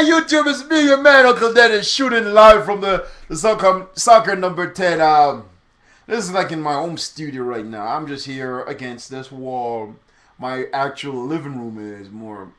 Hey YouTube, it's me, your man Uncle Dennis, shooting live from the soccer number 10. This is like in my home studio right now. I'm just here against this wall. My actual living room is more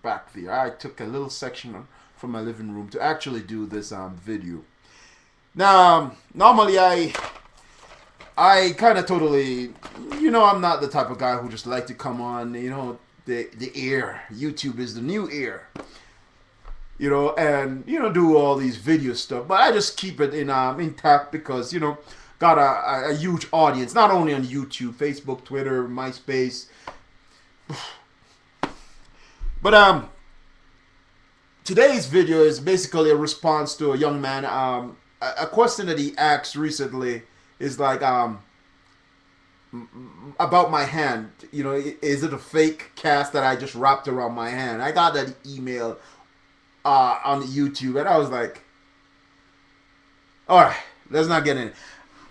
back there. I took a little section from my living room to actually do this video. Now, normally I kind of totally, I'm not the type of guy who just like to come on, the air. YouTube is the new air. And do all these video stuff, but I just keep it in intact because got a huge audience, not only on YouTube, Facebook, Twitter, MySpace, but today's video is basically a response to a young man. A question that he asked recently is like about my hand. Is it a fake cast that I just wrapped around my hand? I got that email on YouTube, and I was like, all right, let's not get in it.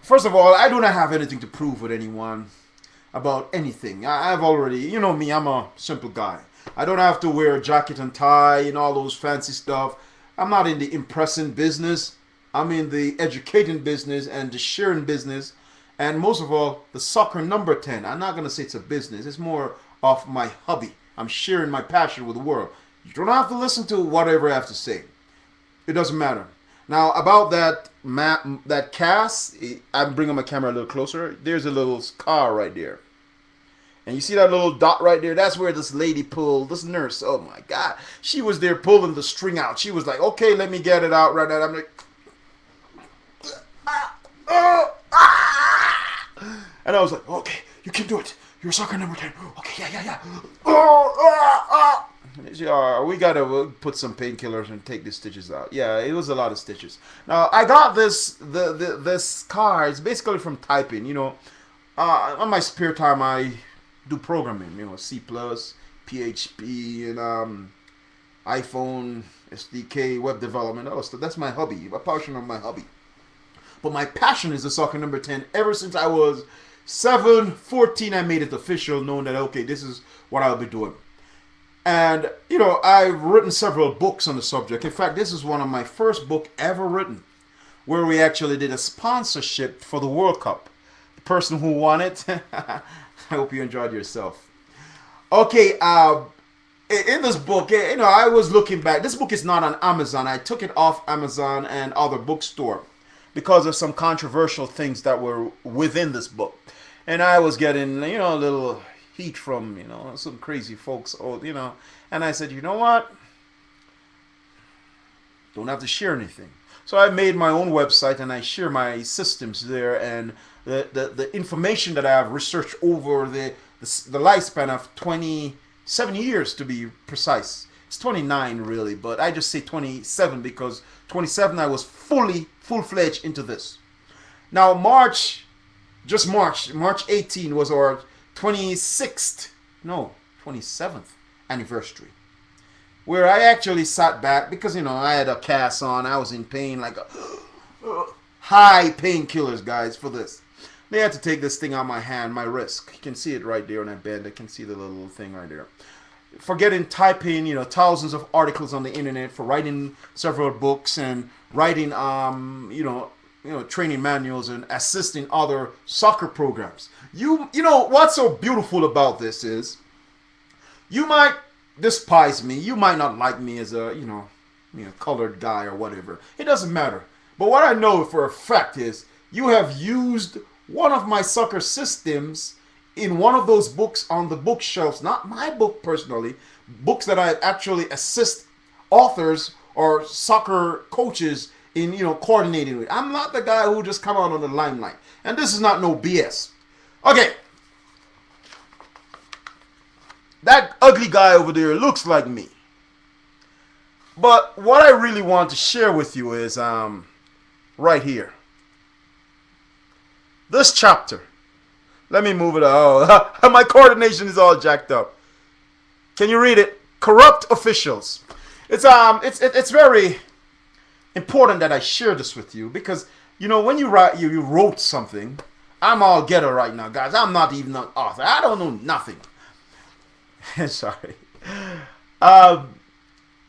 First of all, I do not have anything to prove with anyone about anything. I've already, me, I'm a simple guy. I don't have to wear a jacket and tie and all those fancy stuff. I'm not in the impressing business. I'm in the educating business and the sharing business, and most of all, the soccer number 10. I'm not going to say it's a business. It's more of my hobby. I'm sharing my passion with the world. You don't have to listen to whatever I have to say. It doesn't matter. Now, about that cast, I'm bringing my camera a little closer. There's a little scar right there. And you see that little dot right there? That's where this lady pulled, this nurse, oh my God. She was there pulling the string out. She was like, okay, let me get it out right now. I'm like, and I was like, okay, you can do it. You're soccer number 10. Okay, yeah. We gotta put some painkillers and take the stitches out. Yeah, it was a lot of stitches. Now I got this this scar. It's basically from typing. On my spare time I do programming. C++, PHP, and iPhone, SDK, web development. Oh, so that's my hobby. A portion of my hobby. But my passion is the soccer number 10. Ever since I was 14, I made it official, knowing that okay, this is what I'll be doing. And, I've written several books on the subject. In fact, this is one of my first book ever written, where we actually did a sponsorship for the World Cup. The person who won it, I hope you enjoyed yourself. Okay, in this book, I was looking back. This book is not on Amazon. I took it off Amazon and other bookstore because of some controversial things that were within this book. And I was getting, a little heat from, some crazy folks, and I said, you know what? Don't have to share anything. So I made my own website and I share my systems there and the information that I have researched over the lifespan of 27 years to be precise. It's 29 really, but I just say 27 because 27 I was full-fledged into this. Now March 18 was our 27th anniversary, where I actually sat back because I had a cast on. I was in pain, like high painkillers, guys, for this. They had to take this thing on my hand, my wrist. You can see it right there on that band. I can see the little thing right there. Forgetting typing, thousands of articles on the internet, for writing several books and writing, training manuals and assisting other soccer programs. What's so beautiful about this is you might despise me. You might not like me as a, colored guy or whatever. It doesn't matter. But what I know for a fact is you have used one of my soccer systems in one of those books on the bookshelves, not my book personally, books that I actually assist authors or soccer coaches in, coordinating with. I'm not the guy who just come out on the limelight. And this is not no BS. Okay. That ugly guy over there looks like me. But what I really want to share with you is right here. This chapter. Let me move it. Oh, my coordination is all jacked up. Can you read it? Corrupt officials. It's very important that I share this with you because when you wrote something. I'm all ghetto right now, guys. I'm not even an author. I don't know nothing. Sorry.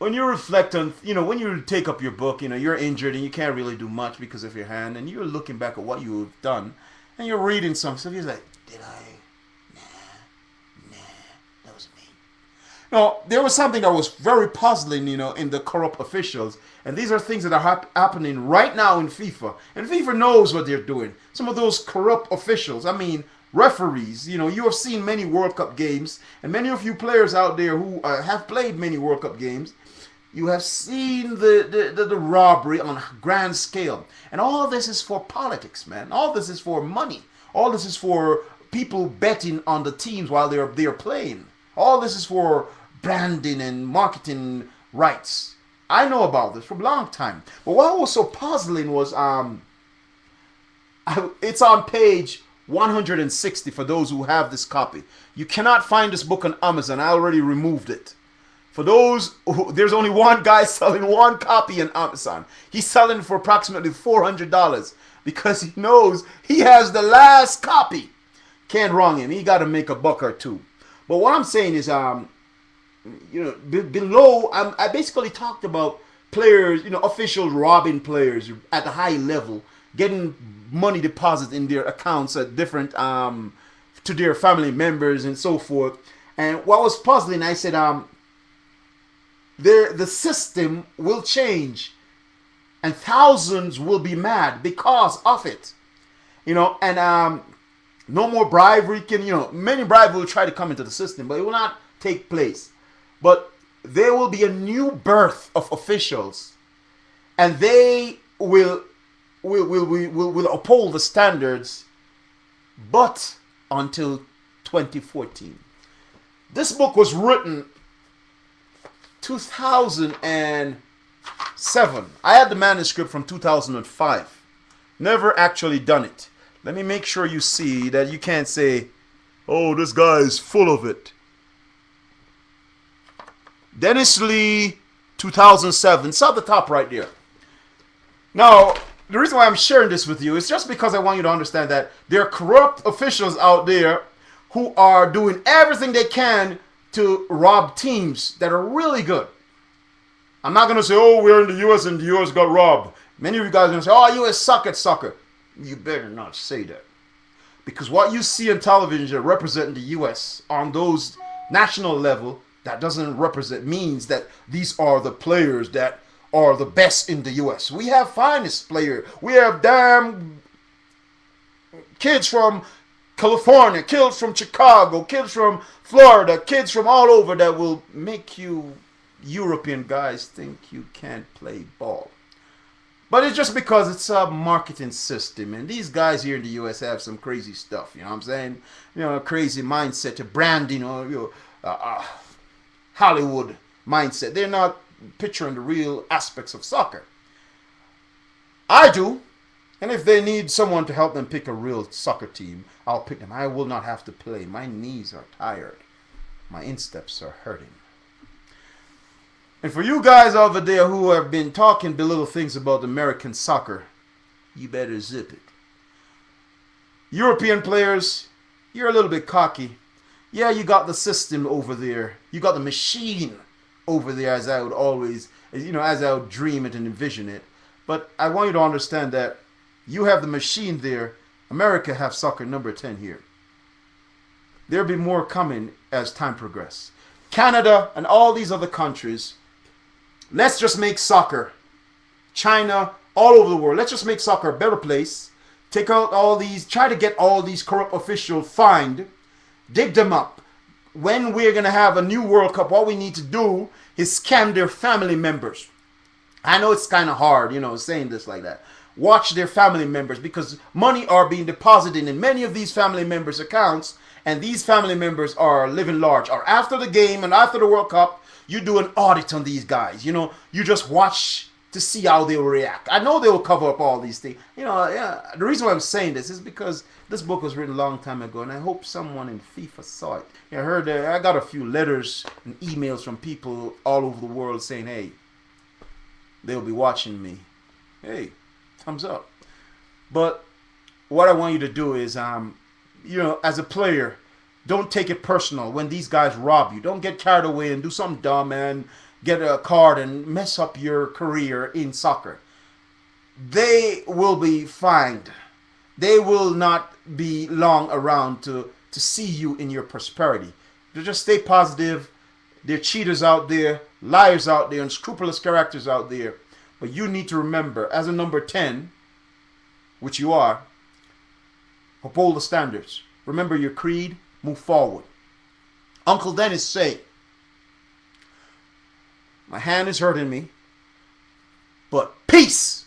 when you reflect on, when you take up your book, you're injured and you can't really do much because of your hand, and you're looking back at what you've done, and you're reading some stuff. You're like, did I? Nah, that was me. No, there was something that was very puzzling, in the corrupt officials, and these are things that are happening right now in FIFA, and FIFA knows what they're doing. Some of those corrupt officials, I mean, referees, you have seen many World Cup games, and many of you players out there who have played many World Cup games, you have seen the robbery on a grand scale. And all this is for politics, man. All this is for money. All this is for people betting on the teams while they're playing. All this is for branding and marketing rights. I know about this for a long time. But what was so puzzling was it's on page 160 for those who have this copy. You cannot find this book on Amazon. I already removed it. For those, there's only one guy selling one copy on Amazon. He's selling for approximately $400 because he knows he has the last copy. Can't wrong him. He got to make a buck or two. But what I'm saying is, below, I basically talked about players, officials robbing players at the high level, getting money deposited in their accounts at different, to their family members and so forth. And what was puzzling, I said, the system will change and thousands will be mad because of it, and no more bribery many bribery will try to come into the system, but it will not take place. But there will be a new birth of officials, and they will uphold the standards, but until 2014. This book was written 2007. I had the manuscript from 2005. Never actually done it. Let me make sure you see that you can't say, oh, this guy is full of it. Dennis Lee, 2007. It's at the top right there. Now, the reason why I'm sharing this with you is just because I want you to understand that there are corrupt officials out there who are doing everything they can to rob teams that are really good. I'm not going to say, oh, we're in the U.S. and the U.S. got robbed. Many of you guys are going to say, oh, U.S. suck at soccer. You better not say that. Because what you see on television representing the U.S. on those national level, that doesn't represent, means that these are the players that are the best in the U.S. We have finest players. We have damn kids from California, kids from Chicago, kids from Florida, kids from all over that will make you European guys think you can't play ball. But it's just because it's a marketing system, and these guys here in the U.S. have some crazy stuff. You know what I'm saying? A crazy mindset, a branding, or Hollywood mindset. They're not picturing the real aspects of soccer. I do. And if they need someone to help them pick a real soccer team, I'll pick them. I will not have to play. My knees are tired. My insteps are hurting. And for you guys over there who have been talking belittle things about American soccer, you better zip it. European players, you're a little bit cocky. Yeah, you got the system over there. You got the machine over there, as I would always, as I would dream it and envision it. But I want you to understand that you have the machine there. America have soccer number 10 here. There'll be more coming as time progresses. Canada and all these other countries, let's just make soccer. China, all over the world, let's just make soccer a better place. Take out all these, try to get all these corrupt officials fined, dig them up. When we're going to have a new World Cup, what we need to do is scam their family members. I know it's kind of hard, saying this like that. Watch their family members, because money are being deposited in many of these family members' accounts, and these family members are living large. Or after the game and after the World Cup, you do an audit on these guys. You just watch to see how they will react. I know they will cover up all these things. The reason why I'm saying this is because this book was written a long time ago, and I hope someone in FIFA saw it. I heard I got a few letters and emails from people all over the world saying, hey, they'll be watching me. Hey, thumbs up. But what I want you to do is, as a player, don't take it personal when these guys rob you. Don't get carried away and do something dumb and get a card and mess up your career in soccer, they will be fined. They will not be long around to see you in your prosperity. Just stay positive. There are cheaters out there, liars out there, unscrupulous characters out there. But you need to remember, as a number 10, which you are, uphold the standards. Remember your creed, move forward. Uncle Dennis say, my hand is hurting me, but peace.